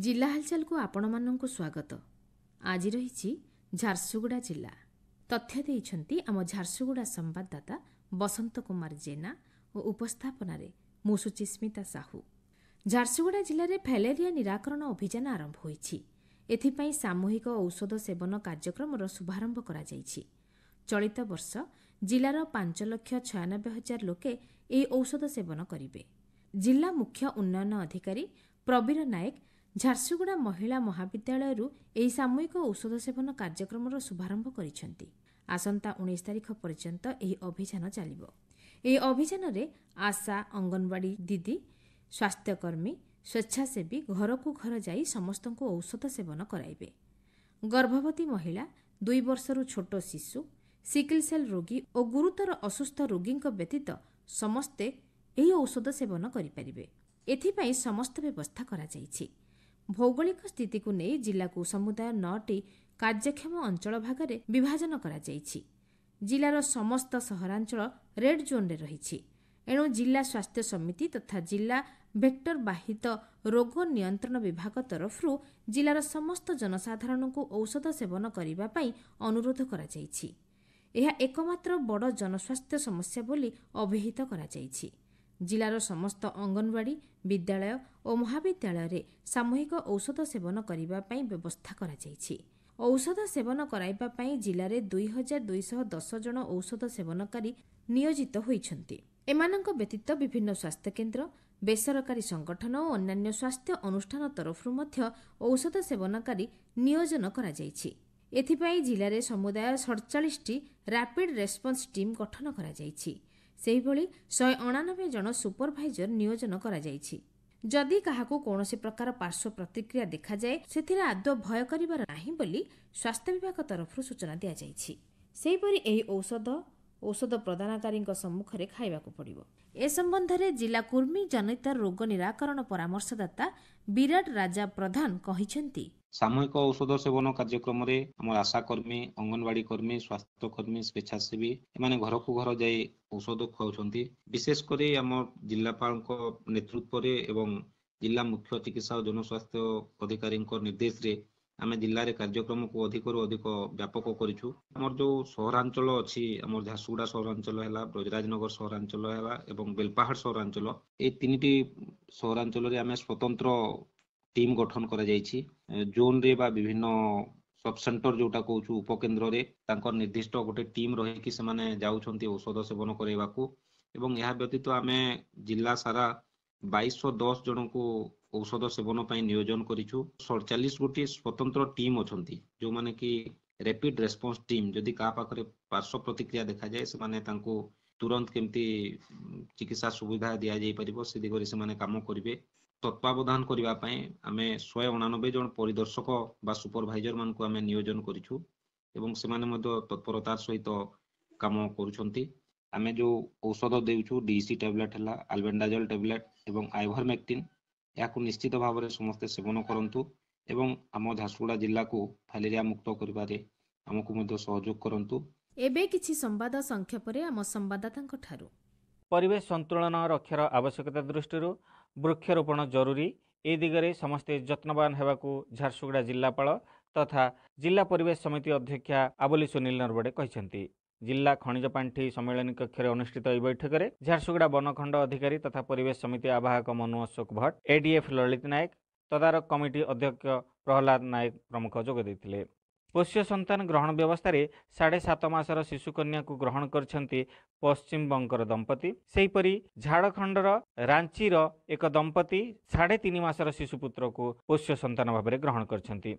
जिला हालचाल को आपण मानक स्वागत। आज रही झारसुगुड़ा जिला तथ्य देइछंती आम झारसुगुड़ा संवाददाता बसंत कुमार जेना और उपस्थापन मु सुचिस्मिता साहू। झारसुगुड़ा जिले में फैलेरिया निराकरण अभियान आरंभ होईछि। एथिपाई सामूहिक औषध सेवन कार्यक्रम शुभारंभ करा जाईछि। चलित वर्ष जिलार 5,96,000 लोके एही औषध सेवन करिवे। जिला मुख्य उन्नयन अधिकारी प्रवीर नायक झारसुगुड़ा महिला महाविद्यालय एही सामूहिक औषध सेवन कार्यक्रम शुभारंभ करिसेंति। आसंता 19 तारिख पर्यंत एही अभियान चलिबो। एही अभियान रे आशा, अंगनवाड़ी दीदी, स्वास्थ्यकर्मी, स्वेच्छासेवी घर को घर जाई समस्तଙ୍କୁ औषध सेवन कराइबे। गर्भवती महिला, 2 वर्षरू छोट शिशु, सिकल सेल रोगी और गुरुतर असुस्थ रोगी व्यतीत समस्ते एही औषध सेवन करिपारिबे। एथिपाई समस्त व्यवस्था करा जाईछि। भौगोलिक स्थिति को नहीं जिला को समुदाय 9टी कार्यक्षम अंचल भागरे विभाजन करा जाईछि। जिलार समस्त सहरांचल रेड जोन रे रहिछि। एणु जिला स्वास्थ्य समिति तथा जिला भेक्टर बाहित रोग नियंत्रण विभाग तरफरु जिलार समस्त जनसाधारण को औषध सेवन करिबा पई अनुरोध करा जाईछि। एहा एकमात्र बड़ जनस्वास्थ्य समस्या बोली अभिहित करा जाईछि। जिलार समस्त अंगनवाड़ी, विद्यालय और महाविद्यालय रे सामूहिक औषध सेवन करिबा पई व्यवस्था करा जाईछि। औषध सेवन कराइबा पई जिले में 2,210 जन औषध सेवनकारी नियोजित होइछन्ति। एमानंक व्यतीत विभिन्न स्वास्थ्य केन्द्र, बेसरकारी संगठन और अन्य स्वास्थ्य अनुष्ठान तरफरु मध्य औषध सेवनकारी नियोजन करा जाईछि। एथिपाई जिले में समुदाय 47टी रैपिड रेस्पॉन्स टीम गठन करा जाईछि। सेहिभଳି 199 जन सुपरभाइजर नियोजन करा जाईछि। जदि काहाकू कौनसी प्रकार पार्श्व प्रतिक्रिया देखा जाए सेथिरे आदौ भय करिबार नाही बोली स्वास्थ्य विभाग तरफरु सूचना दिया जाईछि। सेहिपरि एही औषध प्रदानकारी सम्मुख में खाइबाकू पड़िबो। ए संबंध में जिला कुर्मी जनित रोग निराकरण परामर्शदाता विराट राजा प्रधान कहिसेंति। सामूहिक औषध सेवन कार्यक्रम रे हमर आशाकर्मी, अंगनवाड़ी कर्मी, स्वास्थ्यकर्मी, स्वेच्छासेवी एमाने घर को घर जाई औषध खुआउछंती। विशेष करे हमर जिलापाल नेतृत्व रे एवं जिला मुख्य चिकित्सा और जनस्वास्थ्य अधिकारी निर्देश रे आमे जिल्ला रे कार्यक्रम को अधिकरू अधिक व्यापक करिछु। हमर जो सहरांचल अछि, हमर झारसुगुड़ा सहरांचल हैला, ब्रजराजनगर सहरांचल हैला एवं बेलपाहाड़ सहरांचल, ए तीनटी सहरांचल रे आमे स्वतंत्र टीम गठन करा जाईछि। जोन रे बा विभिन्न सब सेंटर जोटा कहूछु उपकेन्द्र रे तांकर निर्दिष्ट गोटे टीम रही कि से माने जाउछंती औषध सेवन करैबाकू। एवं यह व्यतीत आमे जिला सारा 2210 जन को औषध सेवन पई नियोजन करिछु। 47 गोटी स्वतंत्र टीम अछंती जो माने कि रैपिड रेस्पॉन्स टीम, जदि का पाखरे पार्श्व प्रतिक्रिया देखा जाए से माने तांको तुरंत केमती चिकित्सा सुविधा दिया जाई परिबो से दिगरे से माने काम करिवे। तत्वावधान करबा पई आमे 189 जन परिदर्शक बा सुपरभाइजर मान को आमे नियोजन करिछु एवं से माने मध्य तत्परतार सहित काम करूछंती। आमे जो औषध देउछु डीसी टैबलेट हला, अल्बेंडाजोल टैबलेट एवं आइवरमेक्टिन, याकू निश्चित भाव में समस्त सेवन करंतु एवं आम झारसुगुड़ा जिला को फाइलेरिया मुक्त करिबारे हमकु मध्य सहयोग करंतु। एबे किछि संवाद संक्षेप रे आम संवाददातांक ठारू। परिवेश संतुलन रक्षार आवश्यकता दृष्टि वृक्षरोपण जरूरी। ए दिगरे समस्ते यत्नवान हेबाकू झारसुगुड़ा जिलापाल तथा जिला परिवेश समिति अध्यक्षा आबोली सुनील नरबड़े कहिसेंति। जिला खनिज पांठी सम्मेलन कक्ष में अनुष्ठित यह बैठक में झारसुगुड़ा वनखंड अधिकारी तथा परिवेश समिति आवाहक मनु अशोक भट्ट, एडीएफ ललित नायक, तदारक कमिटी अध्यक्ष प्रहलाद नायक प्रमुख जोग देथिले। पोष्य संतान ग्रहण व्यवस्था रे 7.5 मासर शिशुकन्या को ग्रहण करछंती पश्चिम बंगर दंपति। सेहीपरि झारखंडर रांचीर एक दंपति 3.5 मासर शिशुपुत्र को पोष्य संतान भाव में ग्रहण करछंती।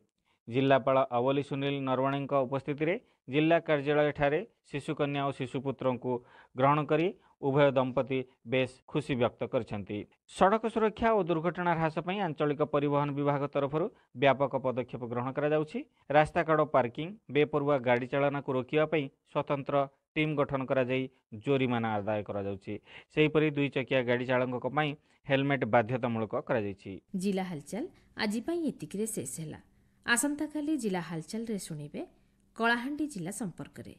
जिलापाल अवली सुनील नरवणे उपस्थिति रे जिला कार्यालय ठारे शिशुकन्या और शिशुपुत्र को ग्रहण करी उभय दंपति बेस खुशी व्यक्त करछंती। सड़क सुरक्षा और दुर्घटना ह्रास पई आंचलिक परिवहन विभाग तरफरु व्यापक पदक्षेप ग्रहण करा जाउछि। रास्ताकड़ पार्किंग, बेपरुआ गाड़ी चालना को रोकिया पई स्वतंत्र टीम गठन करा जाई जोरिमाना आदाय करा जाउछि। सेहीपरि 2 चकिया गाड़ी चालक पई हेलमेट बाध्यतामूलक करा जाइछि। जिला हालचाल आजि पई एतिकरे शेष हैला। आसंता काली जिला हालचाल रे सुनिबे कलाहांडी जिला संपर्क रे।